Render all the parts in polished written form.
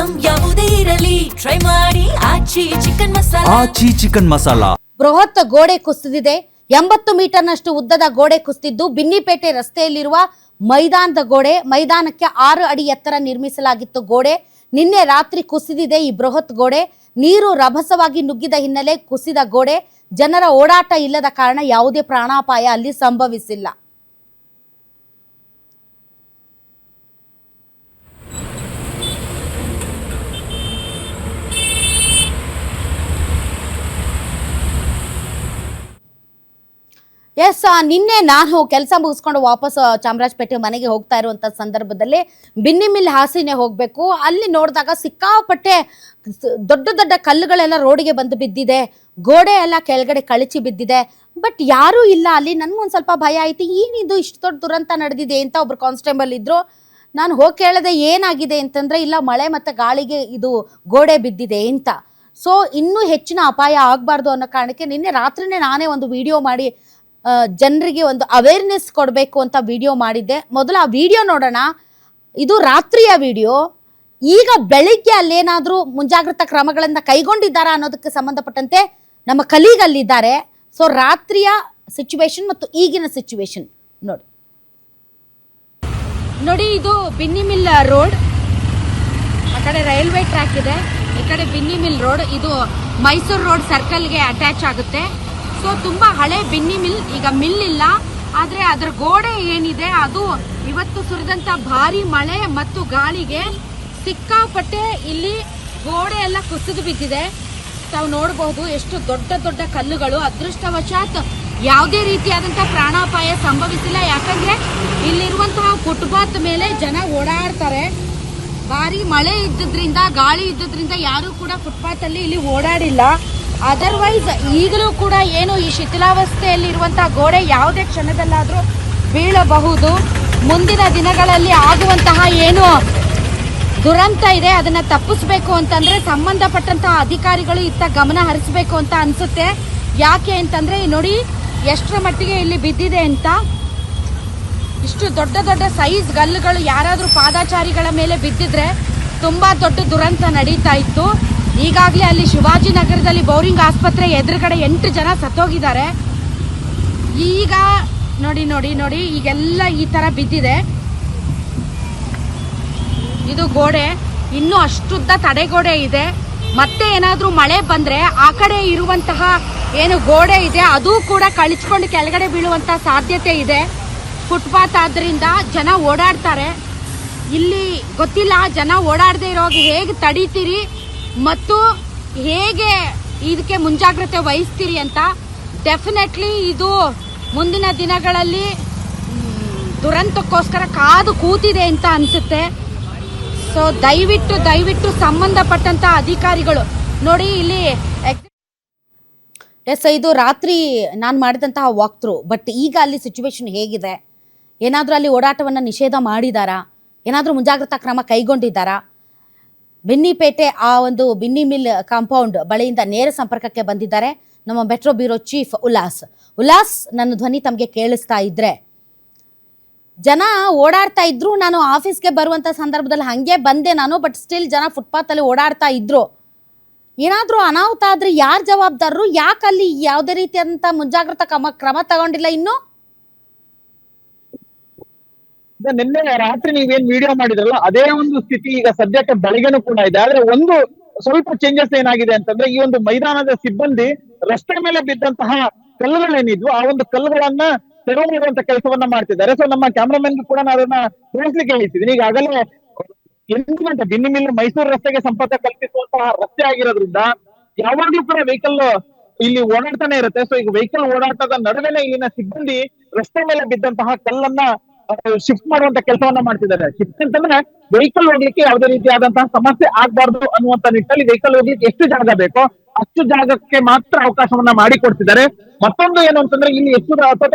Item ಯಾವುದೇ ಇರಲಿ try ಮಾಡಿ ಆಚಿ ಚಿಕನ್ ಮಸಾಲಾ. ಬೃಹತ್ ಗೋಡೆ ಕುಸಿದಿದೆ. 80 ಮೀಟರ್ನಷ್ಟು ಉದ್ದದ ಗೋಡೆ ಕುಸಿದಿದ್ದು ಬಿನ್ನಿಪೇಟೆ ರಸ್ತೆಯಲ್ಲಿರುವ ಮೈದಾನದ ಗೋಡೆ. ಮೈದಾನಕ್ಕೆ 6 ಅಡಿ ಎತ್ತರ ನಿರ್ಮಿಸಲಾಗಿತ್ತು ಗೋಡೆ. ನಿನ್ನೆ ರಾತ್ರಿ ಕುಸಿದಿದೆ ಈ ಬೃಹತ್ ಗೋಡೆ. ನೀರು ರಭಸವಾಗಿ ನುಗ್ಗಿದ ಹಿನ್ನೆಲೆ ಕುಸಿದ ಗೋಡೆ. ಜನರ ಓಡಾಟ ಇಲ್ಲದ ಕಾರಣ ಯಾವುದೇ ಪ್ರಾಣಾಪಾಯ ಅಲ್ಲಿ ಸಂಭವಿಸಿಲ್ಲ. ಎಸ್, ನಿನ್ನೆ ನಾನು ಕೆಲಸ ಮುಗಿಸ್ಕೊಂಡು ವಾಪಸ್ ಚಾಮರಾಜಪೇಟೆ ಮನೆಗೆ ಹೋಗ್ತಾ ಇರುವಂಥ ಸಂದರ್ಭದಲ್ಲಿ ಬಿನ್ನಿ ಮಿಲ್ ಹಾಸಿನೇ ಹೋಗಬೇಕು. ಅಲ್ಲಿ ನೋಡಿದಾಗ ಸಿಕ್ಕಾಪಟ್ಟೆ ದೊಡ್ಡ ದೊಡ್ಡ ಕಲ್ಲುಗಳೆಲ್ಲ ರೋಡಿಗೆ ಬಂದು ಬಿದ್ದಿದೆ. ಗೋಡೆ ಎಲ್ಲ ಕೆಳಗಡೆ ಕಳಚಿ ಬಿದ್ದಿದೆ. ಬಟ್ ಯಾರೂ ಇಲ್ಲ ಅಲ್ಲಿ. ನನಗೊಂದು ಸ್ವಲ್ಪ ಭಯ ಆಯಿತು, ಏನಿದು ಇಷ್ಟು ದೊಡ್ಡ ದುರಂತ ನಡೆದಿದೆ ಅಂತ. ಒಬ್ರು ಕಾನ್ಸ್ಟೇಬಲ್ ಇದ್ರು. ನಾನು ಹೋಗಿ ಕೇಳಿದೆ ಏನಾಗಿದೆ ಅಂತಂದರೆ, ಇಲ್ಲ ಮಳೆ ಮತ್ತು ಗಾಳಿಗೆ ಇದು ಗೋಡೆ ಬಿದ್ದಿದೆ ಅಂತ. ಸೊ ಇನ್ನೂ ಹೆಚ್ಚಿನ ಅಪಾಯ ಆಗಬಾರ್ದು ಅನ್ನೋ ಕಾರಣಕ್ಕೆ ನಿನ್ನೆ ರಾತ್ರಿನೇ ನಾನೇ ಒಂದು ವಿಡಿಯೋ ಮಾಡಿ ಜನರಿಗೆ ಒಂದು ಅವೇರ್ನೆಸ್ ಕೊಡಬೇಕು ಅಂತ ವಿಡಿಯೋ ಮಾಡಿದ್ದೆ. ಮೊದಲು ಆ ವಿಡಿಯೋ ನೋಡೋಣ. ಇದು ರಾತ್ರಿಯ ವಿಡಿಯೋ. ಈಗ ಬೆಳಿಗ್ಗೆ ಅಲ್ಲೇನಾದರೂ ಮುಂಜಾಗ್ರತಾ ಕ್ರಮಗಳನ್ನು ಕೈಗೊಂಡಿದ್ದಾರಾ ಅನ್ನೋದಕ್ಕೆ ಸಂಬಂಧಪಟ್ಟಂತೆ ನಮ್ಮ ಕಲೀಗಲ್ಲಿದ್ದಾರೆ. ಸೊ ರಾತ್ರಿಯ ಸಿಚುವೇಶನ್ ಮತ್ತು ಈಗಿನ ಸಿಚುವೇಶನ್ ನೋಡಿ. ಇದು ಬಿನ್ನಿ ಮಿಲ್ ರೋಡ್. ಆ ಕಡೆ ರೈಲ್ವೆ ಟ್ರ್ಯಾಕ್ ಇದೆ, ಈ ಕಡೆ ಬಿನ್ನಿ ಮಿಲ್ ರೋಡ್. ಇದು ಮೈಸೂರು ರೋಡ್ ಸರ್ಕಲ್ಗೆ ಅಟ್ಯಾಚ್ ಆಗುತ್ತೆ. ಸೊ ತುಂಬಾ ಹಳೆ ಬಿನ್ನಿ ಮಿಲ್. ಈಗ ಮಿಲ್ ಇಲ್ಲ, ಆದ್ರೆ ಅದರ ಗೋಡೆ ಏನಿದೆ ಅದು ಇವತ್ತು ಸುರಿದಂತ ಭಾರಿ ಮಳೆ ಮತ್ತು ಗಾಳಿಗೆ ಸಿಕ್ಕಾಪಟ್ಟೆ ಇಲ್ಲಿ ಗೋಡೆ ಎಲ್ಲ ಕುಸಿದು ಬಿದ್ದಿದೆ. ತಾವು ನೋಡಬಹುದು ಎಷ್ಟು ದೊಡ್ಡ ದೊಡ್ಡ ಕಲ್ಲುಗಳು. ಅದೃಷ್ಟವಶಾತ್ ಯಾವುದೇ ರೀತಿಯಾದಂತಹ ಪ್ರಾಣಾಪಾಯ ಸಂಭವಿಸಿಲ್ಲ. ಯಾಕಂದ್ರೆ ಇಲ್ಲಿರುವಂತಹ ಫುಟ್ಪಾತ್ ಮೇಲೆ ಜನ ಓಡಾಡ್ತಾರೆ. ಭಾರಿ ಮಳೆ ಇದ್ದದ್ರಿಂದ, ಗಾಳಿ ಇದ್ದದ್ರಿಂದ ಯಾರು ಕೂಡ ಫುಟ್ಪಾತ್ ಅಲ್ಲಿ ಇಲ್ಲಿ ಓಡಾಡಿಲ್ಲ. ಅದರ್ವೈಸ್ ಈಗಲೂ ಕೂಡ ಏನು ಈ ಶಿಥಿಲಾವಸ್ಥೆಯಲ್ಲಿ ಇರುವಂತಹ ಗೋಡೆ ಯಾವುದೇ ಕ್ಷಣದಲ್ಲಾದ್ರೂ ಬೀಳಬಹುದು. ಮುಂದಿನ ದಿನಗಳಲ್ಲಿ ಆಗುವಂತಹ ಏನು ದುರಂತ ಇದೆ ಅದನ್ನ ತಪ್ಪಿಸ್ಬೇಕು ಅಂತಂದ್ರೆ ಸಂಬಂಧಪಟ್ಟಂತಹ ಅಧಿಕಾರಿಗಳು ಇತ್ತ ಗಮನ ಹರಿಸಬೇಕು ಅಂತ ಅನ್ಸುತ್ತೆ. ಯಾಕೆ ಅಂತಂದ್ರೆ ನೋಡಿ ಎಷ್ಟರ ಮಟ್ಟಿಗೆ ಇಲ್ಲಿ ಬಿದ್ದಿದೆ ಅಂತ. ಇಷ್ಟು ದೊಡ್ಡ ದೊಡ್ಡ ಸೈಜ್ ಗಲ್ಲುಗಳು ಯಾರಾದ್ರೂ ಪಾದಾಚಾರಿಗಳ ಮೇಲೆ ಬಿದ್ದಿದ್ರೆ ತುಂಬಾ ದೊಡ್ಡ ದುರಂತ ನಡೀತಾ ಇತ್ತು. ಈಗಾಗಲೇ ಅಲ್ಲಿ ಶಿವಾಜಿನಗರದಲ್ಲಿ ಬೌರಿಂಗ್ ಆಸ್ಪತ್ರೆ ಎದುರುಗಡೆ 8 ಜನ ಸತ್ತೋಗಿದ್ದಾರೆ. ಈಗ ನೋಡಿ ನೋಡಿ ನೋಡಿ ಈಗೆಲ್ಲ ಈ ತರ ಬಿದ್ದಿದೆ. ಇದು ಗೋಡೆ ಇನ್ನೂ ಅಷ್ಟುದ್ದ ತಡೆಗೋಡೆ ಇದೆ. ಮತ್ತೆ ಏನಾದ್ರೂ ಮಳೆ ಬಂದ್ರೆ ಆ ಕಡೆ ಇರುವಂತಹ ಏನು ಗೋಡೆ ಇದೆ ಅದು ಕೂಡ ಕಳಿಸ್ಕೊಂಡು ಕೆಳಗಡೆ ಬೀಳುವಂತ ಸಾಧ್ಯತೆ ಇದೆ. ಫುಟ್ಪಾತ್ ಆದ್ರಿಂದ ಜನ ಓಡಾಡ್ತಾರೆ. ಇಲ್ಲಿ ಗೊತ್ತಿಲ್ಲ ಜನ ಓಡಾಡದೆ ಇರೋವಾಗ ಹೇಗೆ ತಡೀತೀರಿ ಮತ್ತು ಹೇಗೆ ಇದಕ್ಕೆ ಮುಂಜಾಗ್ರತೆ ವಹಿಸ್ತೀರಿ ಅಂತ. ಡೆಫಿನೆಟ್ಲಿ ಇದು ಮುಂದಿನ ದಿನಗಳಲ್ಲಿ ದುರಂತಕ್ಕೋಸ್ಕರ ಕಾದು ಕೂತಿದೆ ಅಂತ ಅನ್ಸುತ್ತೆ. ಸೊ ದಯವಿಟ್ಟು ಸಂಬಂಧಪಟ್ಟಂತ ಅಧಿಕಾರಿಗಳು ನೋಡಿ ಇಲ್ಲಿ. ಎಸ್, ಇದು ರಾತ್ರಿ ನಾನು ಮಾಡಿದಂತಹ ವಾಕ್ ಥ್ರೂ. ಬಟ್ ಈಗ ಅಲ್ಲಿ ಸಿಚುವೇಶನ್ ಹೇಗಿದೆ? ಏನಾದರೂ ಅಲ್ಲಿ ಓಡಾಟವನ್ನು ನಿಷೇಧ ಮಾಡಿದಾರಾ? ಏನಾದರೂ ಮುಂಜಾಗ್ರತಾ ಕ್ರಮ ಕೈಗೊಂಡಿದ್ದಾರಾ? ಬಿನ್ನಿಪೇಟೆ ಆ ಒಂದು ಬಿನ್ನಿ ಮಿಲ್ ಕಾಂಪೌಂಡ್ ಬಳಿಯಿಂದ ನೇರ ಸಂಪರ್ಕಕ್ಕೆ ಬಂದಿದ್ದಾರೆ ನಮ್ಮ ಮೆಟ್ರೋ ಬ್ಯೂರೋ ಚೀಫ್ ಉಲ್ಲಾಸ್. ನನ್ನ ಧ್ವನಿ ತಮಗೆ ಕೇಳಿಸ್ತಾ ಇದ್ರೆ, ಜನ ಓಡಾಡ್ತಾ ಇದ್ರು. ನಾನು ಆಫೀಸ್ಗೆ ಬರುವಂಥ ಸಂದರ್ಭದಲ್ಲಿ ಹಾಗೆ ಬಂದೆ ನಾನು. ಬಟ್ ಸ್ಟಿಲ್ ಜನ ಫುಟ್ಪಾತಲ್ಲಿ ಓಡಾಡ್ತಾ ಇದ್ರು. ಏನಾದರೂ ಅನಾಹುತ ಆದರೆ ಯಾರು ಜವಾಬ್ದಾರರು? ಯಾಕೆ ಅಲ್ಲಿ ಯಾವುದೇ ರೀತಿಯಾದಂಥ ಮುಂಜಾಗ್ರತಾ ಕ್ರಮ ತಗೊಂಡಿಲ್ಲ ಇನ್ನು? ನಿನ್ನೆ ರಾತ್ರಿ ನೀವೇನ್ ವಿಡಿಯೋ ಮಾಡಿದ್ರಲ್ಲ ಅದೇ ಒಂದು ಸ್ಥಿತಿ ಈಗ ಸದ್ಯಕ್ಕೆ ಬೆಳಗ್ಗೆನೂ ಕೂಡ ಇದೆ. ಆದ್ರೆ ಒಂದು ಸ್ವಲ್ಪ ಚೇಂಜಸ್ ಏನಾಗಿದೆ ಅಂತಂದ್ರೆ, ಈ ಒಂದು ಮೈದಾನದ ಸಿಬ್ಬಂದಿ ರಸ್ತೆ ಮೇಲೆ ಬಿದ್ದಂತಹ ಕಲ್ಲುಗಳೇನಿದ್ವು ಆ ಒಂದು ಕಲ್ಲುಗಳನ್ನ ತೆರವುಗೊಳಿಸುವಂತ ಕೆಲಸವನ್ನ ಮಾಡ್ತಿದ್ದಾರೆ. ಸೊ ನಮ್ಮ ಕ್ಯಾಮ್ರಾಮನ್ ಕೂಡ ನಾನು ಅದನ್ನ ತೋರಿಸ್ಲಿಕ್ಕೆ ಹೇಳ್ತಿದ್ದೀನಿ. ಈಗಾಗಲೇ 8 ಗಂಟೆ ಬಿನ್ನಿ ಮಿಲ್ ಮೈಸೂರು ರಸ್ತೆಗೆ ಸಂಪರ್ಕ ಕಲ್ಪಿಸುವಂತಹ ರಸ್ತೆ ಆಗಿರೋದ್ರಿಂದ ಯಾವಾಗ್ಲೂ ಕೂಡ ವೆಹಿಕಲ್ ಇಲ್ಲಿ ಓಡಾಡ್ತಾನೆ ಇರುತ್ತೆ. ಸೊ ಈಗ ವೆಹಿಕಲ್ ಓಡಾಟದ ನಡುವೆನೆ ಇಲ್ಲಿನ ಸಿಬ್ಬಂದಿ ರಸ್ತೆ ಮೇಲೆ ಬಿದ್ದಂತಹ ಕಲ್ಲನ್ನ ಶಿಫ್ಟ್ ಮಾಡುವಂತ ಕೆಲಸವನ್ನ ಮಾಡ್ತಿದ್ದಾರೆ. ಶಿಫ್ಟ್ ಅಂತಂದ್ರೆ ವೆಹಿಕಲ್ ಹೋಗ್ಲಿಕ್ಕೆ ಯಾವುದೇ ರೀತಿಯಾದಂತಹ ಸಮಸ್ಯೆ ಆಗ್ಬಾರ್ದು ಅನ್ನುವಂತ ನಿಟ್ಟಿನಲ್ಲಿ ವೆಹಿಕಲ್ ಹೋಗ್ಲಿಕ್ಕೆ ಎಷ್ಟು ಜಾಗ ಬೇಕೋ ಅಷ್ಟು ಜಾಗಕ್ಕೆ ಮಾತ್ರ ಅವಕಾಶವನ್ನ ಮಾಡಿಕೊಡ್ತಿದ್ದಾರೆ. ಮತ್ತೊಂದು ಏನು ಅಂತಂದ್ರೆ, ಇಲ್ಲಿ ಎಷ್ಟು ಒಂದು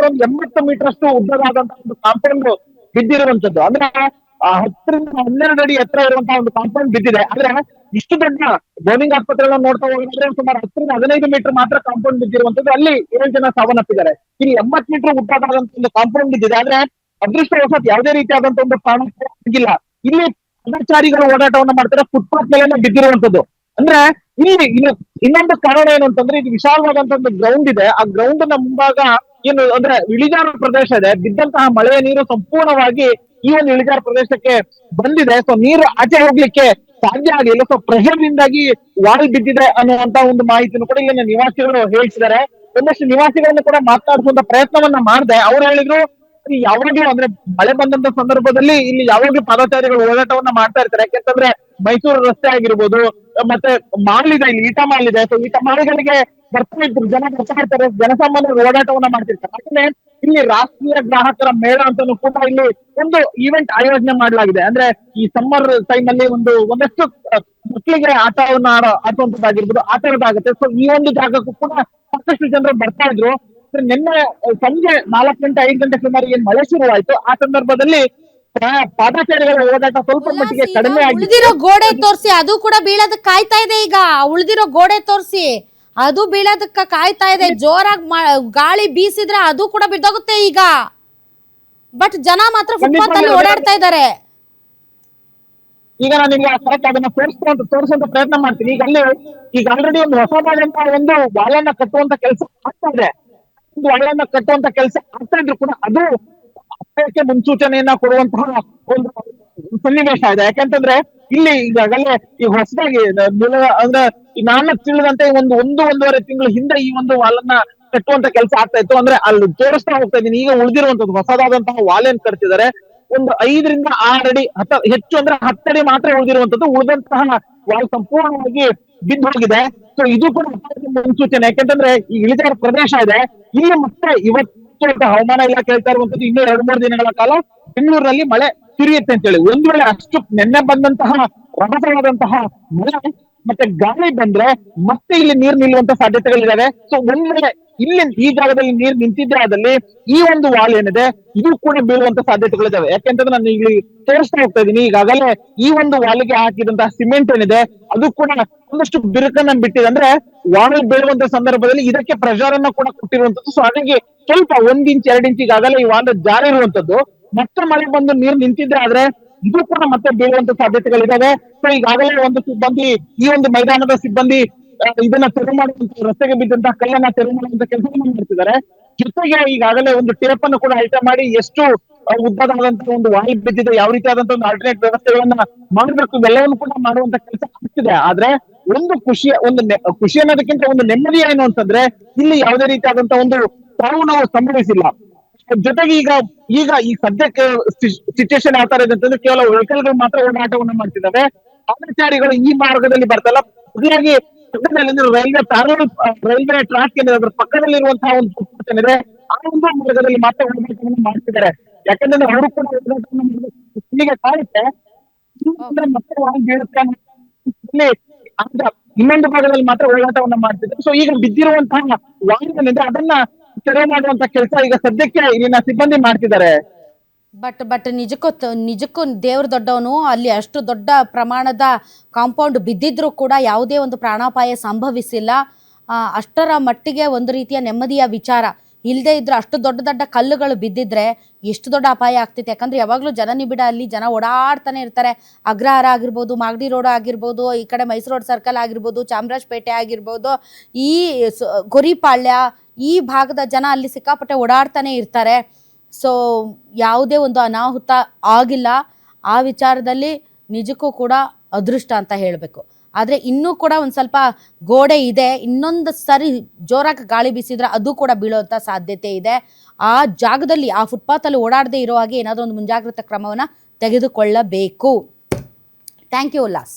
80 ಮೀಟರ್ ಅಷ್ಟು ಉದ್ದವಾದಂತಹ ಒಂದು ಕಾಂಪೌಂಡ್ ಬಿದ್ದಿರುವಂತದ್ದು. ಅಂದ್ರೆ 10 ರಿಂದ 12 ಅಡಿ ಎತ್ತರ ಇರುವಂತಹ ಒಂದು ಕಾಂಪೌಂಡ್ ಬಿದ್ದಿದೆ. ಆದ್ರೆ ಇಷ್ಟು ದೊಡ್ಡ ಬೌರಿಂಗ್ ಆಸ್ಪತ್ರೆಗಳನ್ನ ನೋಡ್ತಾ ಹೋಗಿದ್ರೆ ಸುಮಾರು 10 ರಿಂದ 15 ಮೀಟರ್ ಮಾತ್ರ ಕಾಂಪೌಂಡ್ ಬಿದ್ದಿರುವಂತದ್ದು. ಅಲ್ಲಿ 7 ಜನ ಸಾವನ್ನಪ್ಪಿದ್ದಾರೆ. ಇಲ್ಲಿ 80 ಮೀಟರ್ ಉದ್ದವಾದಂತಹ ಒಂದು ಕಾಂಪೌಂಡ್ ಬಿದ್ದಿದೆ. ಆದ್ರೆ ಅದೃಷ್ಟವಶಾತ್ ಯಾವುದೇ ರೀತಿಯಾದಂತಹ ಒಂದು ಪ್ರಾಣ ಆಗಿಲ್ಲ. ಇಲ್ಲಿ ಪಾದಚಾರಿಗಳು ಓಡಾಟವನ್ನ ಮಾಡ್ತಾರೆ, ಫುಟ್ಪಾತ್ ಮೇಲೆ ಬಿದ್ದಿರುವಂತದ್ದು. ಅಂದ್ರೆ ಇಲ್ಲಿ ಇನ್ನೊಂದು ಕಾರಣ ಏನು ಅಂತಂದ್ರೆ, ಇದು ವಿಶಾಲವಾದಂತ ಒಂದು ಗ್ರೌಂಡ್ ಇದೆ. ಆ ಗ್ರೌಂಡ್ ನ ಮುಂಭಾಗ ಏನು ಅಂದ್ರೆ ಇಳಿಜಾರು ಪ್ರದೇಶ ಇದೆ. ಬಿದ್ದಂತಹ ಮಳೆಯ ನೀರು ಸಂಪೂರ್ಣವಾಗಿ ಈ ಒಂದು ಇಳಿಜಾರು ಪ್ರದೇಶಕ್ಕೆ ಬಂದಿದೆ. ಸೊ ನೀರು ಆಚೆ ಹೋಗ್ಲಿಕ್ಕೆ ಸಾಧ್ಯ ಆಗಿಲ್ಲ. ಸೊ ಪ್ರೆಷರ್ ನಿಂದಾಗಿ ವಾಲ್ ಬಿದ್ದಿದೆ ಅನ್ನುವಂತ ಒಂದು ಮಾಹಿತಿಯನ್ನು ಕೂಡ ಇಲ್ಲಿನ ನಿವಾಸಿಗಳು ಹೇಳ್ತಿದ್ದಾರೆ. ಒಂದಷ್ಟು ನಿವಾಸಿಗಳನ್ನು ಕೂಡ ಮಾತನಾಡಿಸುವಂತ ಪ್ರಯತ್ನವನ್ನ ಮಾಡಿದೆ. ಅವ್ರು ಹೇಳಿದ್ರು, ಯಾವಾಗ್ಲೂ ಅಂದ್ರೆ ಮಳೆ ಬಂದಂತ ಸಂದರ್ಭದಲ್ಲಿ ಇಲ್ಲಿ ಯಾವಾಗ್ಲೂ ಪಾದಚಾರಿಗಳು ಓಡಾಟವನ್ನ ಮಾಡ್ತಾ ಇರ್ತಾರೆ. ಯಾಕೆಂತಂದ್ರೆ ಮೈಸೂರು ರಸ್ತೆ ಆಗಿರ್ಬೋದು, ಮತ್ತೆ ಮಾಲ್ ಇದೆ, ಇಲ್ಲಿ ಈಟ ಮಾಲ್ ಇದೆ. ಸೊ ಈಟ ಮಾಲ್ಗಳಿಗೆ ಬರ್ತಾ ಇದ್ರು ಜನ, ಬರ್ತಾ ಇರ್ತಾರೆ, ಜನಸಾಮಾನ್ಯರು ಓಡಾಟವನ್ನ ಮಾಡ್ತಿರ್ತಾರೆ. ಯಾಕಂದ್ರೆ ಇಲ್ಲಿ ರಾಷ್ಟ್ರೀಯ ಗ್ರಾಹಕರ ಮೇಳ ಅಂತಾನು ಕೂಡ ಇಲ್ಲಿ ಒಂದು ಇವೆಂಟ್ ಆಯೋಜನೆ ಮಾಡಲಾಗಿದೆ. ಅಂದ್ರೆ ಈ ಸಮ್ಮರ್ ಟೈಮ್ ಅಲ್ಲಿ ಒಂದಷ್ಟು ಮಕ್ಕಳಿಗೆ ಆಟುವಂತದ್ದಾಗಿರ್ಬೋದು, ಆ ತರದಾಗುತ್ತೆ. ಸೊ ಈ ಒಂದು ಜಾಗಕ್ಕೂ ಕೂಡ ಸಾಕಷ್ಟು ಜನರು ಬರ್ತಾ ಇದ್ರು. ನಿನ್ನೆ ಸಂಜೆ 4 ಗಂಟೆ 5 ಗಂಟೆ ಸುಮಾರು ಏನ್ ಮಳೆ ಶುರುವಾಯ್ತು, ಆ ಸಂದರ್ಭದಲ್ಲಿ ಪಾದಚಾರಿಗಳ ಓಡಾಟ ಸ್ವಲ್ಪ ಮಟ್ಟಿಗೆ ಕಡಿಮೆ ಆಗಿದೆ. ಉಳಿದಿರೋ ಗೋಡೆ ತೋರಿಸಿ, ಅದು ಕೂಡ ಬೀಳೋದಕ್ಕೆ ಕಾಯ್ತಾ ಇದೆ. ಈಗ ಉಳಿದಿರೋ ಗೋಡೆ ತೋರಿಸಿ, ಅದು ಬೀಳೋದಕ್ಕ ಕಾಯ್ತಾ ಇದೆ. ಜೋರಾಗಿ ಗಾಳಿ ಬೀಸಿದ್ರೆ ಅದು ಕೂಡ ಬಿದ್ದೋಗುತ್ತೆ ಈಗ. ಬಟ್ ಜನ ಮಾತ್ರ ಫುಟ್ಪಾತ್ ಅಲ್ಲಿ ಓಡಾಡ್ತಾ ಇದ್ದಾರೆ. ಈಗ ನಾನು ನಿಮ್ಗೆ ಕರೆಕ್ಟ್ ಅದನ್ನ ತೋರಿಸುವಂತ ಪ್ರಯತ್ನ ಮಾಡ್ತೀನಿ. ಈಗ ಆಲ್ರೆಡಿ ಒಂದು ಹೊಸದಾದಂತಹ ಒಂದು ವಾಲನ್ನ ಕಟ್ಟುವಂತ ಕೆಲಸ ಆಗ್ತಾ ಇದೆ. ಒಂದು ವಾಲನ್ನ ಕಟ್ಟುವಂತ ಕೆಲಸ ಆಗ್ತಾ ಇದ್ರು ಕೂಡ ಅದು ಅಪಾಯಕ್ಕೆ ಮುನ್ಸೂಚನೆಯನ್ನ ಕೊಡುವಂತಹ ಒಂದು ಸನ್ನಿವೇಶ ಇದೆ. ಯಾಕಂತಂದ್ರೆ ಇಲ್ಲಿ ಈಗಾಗಲೇ ಈ ಹೊಸದಾಗಿ ಅಂದ್ರೆ ನಾನು ತಿಳಿದಂತೆ ಒಂದೂವರೆ ತಿಂಗಳ ಹಿಂದೆ ಈ ಒಂದು ವಾಲನ್ನ ಕಟ್ಟುವಂತ ಕೆಲಸ ಆಗ್ತಾ ಇತ್ತು. ಅಂದ್ರೆ ಅಲ್ಲಿ ತೋರಿಸ್ತಾ ಹೋಗ್ತಾ ಇದ್ದೀನಿ. ಈಗ ಉಳಿದಿರುವಂತದ್ದು ಹೊಸದಾದಂತಹ ವಾಲ್ ಏನ್ ಕಟ್ತಿದ್ದಾರೆ, ಒಂದು 5 ರಿಂದ 6 ಅಡಿ, ಹೆಚ್ಚು ಅಂದ್ರೆ 10 ಅಡಿ ಮಾತ್ರ ಉಳಿದಿರುವಂತದ್ದು. ಉಳಿದಂತಹ ವಾಲ್ ಸಂಪೂರ್ಣವಾಗಿ ಬಿದ್ದು ಹೋಗಿದೆ. ಸೊ ಇದು ಕೂಡ ಮುನ್ಸೂಚನೆ. ಯಾಕೆಂತಂದ್ರೆ ಈ ಇಳಿಜಾರು ಪ್ರದೇಶ ಇದೆ. ಇಲ್ಲಿ ಮತ್ತೆ ಇವತ್ತು ಹವಾಮಾನ ಇಲಾಖೆ ಹೇಳ್ತಾ ಇರುವಂತದ್ದು, ಇನ್ನೂ 2-3 ದಿನಗಳ ಕಾಲ ಬೆಂಗಳೂರಿನಲ್ಲಿ ಮಳೆ ಸುರಿಯುತ್ತೆ ಅಂತ ಹೇಳಿ. ಒಂದ್ ವೇಳೆ ಅಷ್ಟು ನಿನ್ನೆ ಬಂದಂತಹ ರಭಸವಾದಂತಹ ಮಳೆ ಮತ್ತೆ ಗಾಳಿ ಬಂದ್ರೆ ಮತ್ತೆ ಇಲ್ಲಿ ನೀರು ನಿಲ್ಲುವಂತ ಸಾಧ್ಯತೆಗಳಿದಾವೆ. ಸೊ ಒಂದ್ ವೇಳೆ ಇಲ್ಲಿ ಈ ಜಾಗದಲ್ಲಿ ನೀರು ನಿಂತಿದ್ದೆ ಆದಲ್ಲಿ ಈ ಒಂದು ವಾಲ್ ಏನಿದೆ ಇದು ಕೂಡ ಬೀಳುವಂತ ಸಾಧ್ಯತೆಗಳಿದಾವೆ. ಯಾಕೆಂತಂದ್ರೆ ನಾನು ಇಲ್ಲಿ ತೋರಿಸ್ತಾ ಹೋಗ್ತಾ ಇದ್ದೀನಿ. ಈಗಾಗಲೇ ಈ ಒಂದು ವಾಲ್ಗೆ ಹಾಕಿದಂತಹ ಸಿಮೆಂಟ್ ಏನಿದೆ ಅದು ಕೂಡ ಒಂದಷ್ಟು ಬಿರುಕನ್ನ ಬಿಟ್ಟಿದೆ. ಅಂದ್ರೆ ವಾಲ್ ಬೀಳುವಂತ ಸಂದರ್ಭದಲ್ಲಿ ಇದಕ್ಕೆ ಪ್ರೆಷರ್ ಅನ್ನ ಕೂಡ ಕೊಟ್ಟಿರುವಂತದ್ದು. ಸೊ ಹಾಗಾಗಿ ಸ್ವಲ್ಪ 1 ಇಂಚ್ 2 ಇಂಚ್ ಈಗಾಗಲೇ ಈ ವಾಲ್ ಜಾರಿ ಇರುವಂತದ್ದು. ಮತ್ತೆ ಮಳೆ ಬಂದು ನೀರು ನಿಂತಿದ್ದೆ ಆದ್ರೆ ಇದು ಕೂಡ ಮತ್ತೆ ಬೀಳುವಂತ ಸಾಧ್ಯತೆಗಳಿದಾವೆ. ಸೊ ಈಗಾಗಲೇ ಒಂದು ಸಿಬ್ಬಂದಿ, ಈ ಒಂದು ಮೈದಾನದ ಸಿಬ್ಬಂದಿ ಇದನ್ನ ತೆರವು ಮಾಡುವಂತ, ರಸ್ತೆಗೆ ಬಿದ್ದಂತಹ ಕಲ್ಲನ್ನ ತೆರವು ಮಾಡುವಂತ ಕೆಲಸವನ್ನು ಮಾಡ್ತಿದ್ದಾರೆ. ಜೊತೆಗೆ ಈಗಾಗಲೇ ಒಂದು ಟೇಪ್ ಅನ್ನು ಕೂಡ ಐಟಮ್ ಮಾಡಿ ಎಷ್ಟು ಉದ್ದದಾದಂತಹ ಒಂದು ವಾಲ್ ಬಿದ್ದಿದೆ, ಯಾವ ರೀತಿಯಾದಂತಹ ಒಂದು ಆಲ್ಟರ್ನೇಟ್ ವ್ಯವಸ್ಥೆಗಳನ್ನ ಮಾಡಬೇಕು, ಇವೆಲ್ಲವನ್ನು ಕೂಡ ಮಾಡುವಂತ ಕೆಲಸ ಆಗ್ತಿದೆ. ಆದ್ರೆ ಒಂದು ಖುಷಿ ಅನ್ನೋದಕ್ಕಿಂತ ಒಂದು ನೆಮ್ಮದಿ ಏನು ಅಂತಂದ್ರೆ ಇಲ್ಲಿ ಯಾವುದೇ ರೀತಿಯಾದಂತಹ ಒಂದು ಸಾವು ನೋವು ಸಂಭವಿಸಿಲ್ಲ. ಜೊತೆಗೆ ಈಗ ಈ ಸದ್ಯಕ್ಕೆ ಸಿಚುಯೇಷನ್ ಯಾವ ತರ ಇದೆ ಅಂತಂದ್ರೆ ಕೇವಲ ವೆಹಿಕಲ್ಗಳು ಮಾತ್ರ ಓಡಾಟವನ್ನ ಮಾಡ್ತಿದ್ದಾವೆ. ಪಾದಚಾರಿಗಳು ಈ ಮಾರ್ಗದಲ್ಲಿ ಬರ್ತಲ್ಲ, ಬದಲಾಗಿ ರೈಲ್ವೆ ಟ್ರ್ಯಾಕ್ ಏನಿದೆ ಅದ್ರ ಪಕ್ಕದಲ್ಲಿರುವಂತಹ ಒಂದು ಫುಟ್ಪಾತ್ ಏನಿದೆ ಆ ಒಂದು ಮಾರ್ಗದಲ್ಲಿ ಮಾತ್ರ ಓಡಾಟವನ್ನು ಮಾಡ್ತಿದ್ದಾರೆ. ಯಾಕಂದ್ರೆ ಅವರು ಕೂಡ ಇಲ್ಲಿಗೆ ಕಾಯುತ್ತೆ ಮತ್ತೆ ಬೀಳುತ್ತೆ ಇನ್ನೊಂದು ಭಾಗದಲ್ಲಿ ಮಾತ್ರ ಓಡಾಟವನ್ನ ಮಾಡ್ತಿದ್ದಾರೆ. ಸೊ ಈಗ ಬಿದ್ದಿರುವಂತಹ ವಾಹನಗಳಿಂದ ಅದನ್ನ ತೆರವು ಮಾಡುವಂತ ಕೆಲಸ ಈಗ ಸದ್ಯಕ್ಕೆ ಇಲ್ಲಿನ ಸಿಬ್ಬಂದಿ ಮಾಡ್ತಿದ್ದಾರೆ. ಬಟ್ ನಿಜಕ್ಕೂ ದೇವ್ರ ದೊಡ್ಡವನು. ಅಲ್ಲಿ ಅಷ್ಟು ದೊಡ್ಡ ಪ್ರಮಾಣದ ಕಾಂಪೌಂಡ್ ಬಿದ್ದಿದ್ರೂ ಕೂಡ ಯಾವುದೇ ಒಂದು ಪ್ರಾಣಾಪಾಯ ಸಂಭವಿಸಿಲ್ಲ. ಅಷ್ಟರ ಮಟ್ಟಿಗೆ ಒಂದು ರೀತಿಯ ನೆಮ್ಮದಿಯ ವಿಚಾರ. ಇಲ್ಲದೆ ಇದ್ರೆ ಅಷ್ಟು ದೊಡ್ಡ ಕಲ್ಲುಗಳು ಬಿದ್ದಿದ್ರೆ ಎಷ್ಟು ದೊಡ್ಡ ಅಪಾಯ ಆಗ್ತಿತ್ತು. ಯಾಕಂದರೆ ಯಾವಾಗಲೂ ಜನನಿಬಿಡ, ಅಲ್ಲಿ ಜನ ಓಡಾಡ್ತಾನೆ ಇರ್ತಾರೆ. ಅಗ್ರಹಾರ ಆಗಿರ್ಬೋದು, ಮಾಗಡಿ ರೋಡ್ ಆಗಿರ್ಬೋದು, ಈ ಕಡೆ ಮೈಸೂರು ರೋಡ್ ಸರ್ಕಲ್ ಆಗಿರ್ಬೋದು, ಚಾಮರಾಜಪೇಟೆ ಆಗಿರ್ಬೋದು, ಈ ಗೊರಿಪಾಳ್ಯ ಈ ಭಾಗದ ಜನ ಅಲ್ಲಿ ಸಿಕ್ಕಾಪಟ್ಟೆ ಓಡಾಡ್ತಾನೆ ಇರ್ತಾರೆ. ಸೊ ಯಾವುದೇ ಒಂದು ಅನಾಹುತ ಆಗಿಲ್ಲ. ಆ ವಿಚಾರದಲ್ಲಿ ನಿಜಕ್ಕೂ ಕೂಡ ಅದೃಷ್ಟ ಅಂತ ಹೇಳಬೇಕು. ಆದರೆ ಇನ್ನೂ ಕೂಡ ಒಂದು ಸ್ವಲ್ಪ ಗೋಡೆ ಇದೆ. ಇನ್ನೊಂದು ಸರಿ ಜೋರಾಗಿ ಗಾಳಿ ಬೀಸಿದ್ರೆ ಅದು ಕೂಡ ಬೀಳುವಂಥ ಸಾಧ್ಯತೆ ಇದೆ. ಆ ಜಾಗದಲ್ಲಿ, ಆ ಫುಟ್ಪಾತಲ್ಲಿ ಓಡಾಡದೇ ಇರೋ ಹಾಗೆ ಏನಾದರೂ ಒಂದು ಮುಂಜಾಗ್ರತಾ ಕ್ರಮವನ್ನು ತೆಗೆದುಕೊಳ್ಳಬೇಕು. Thank you Ullas.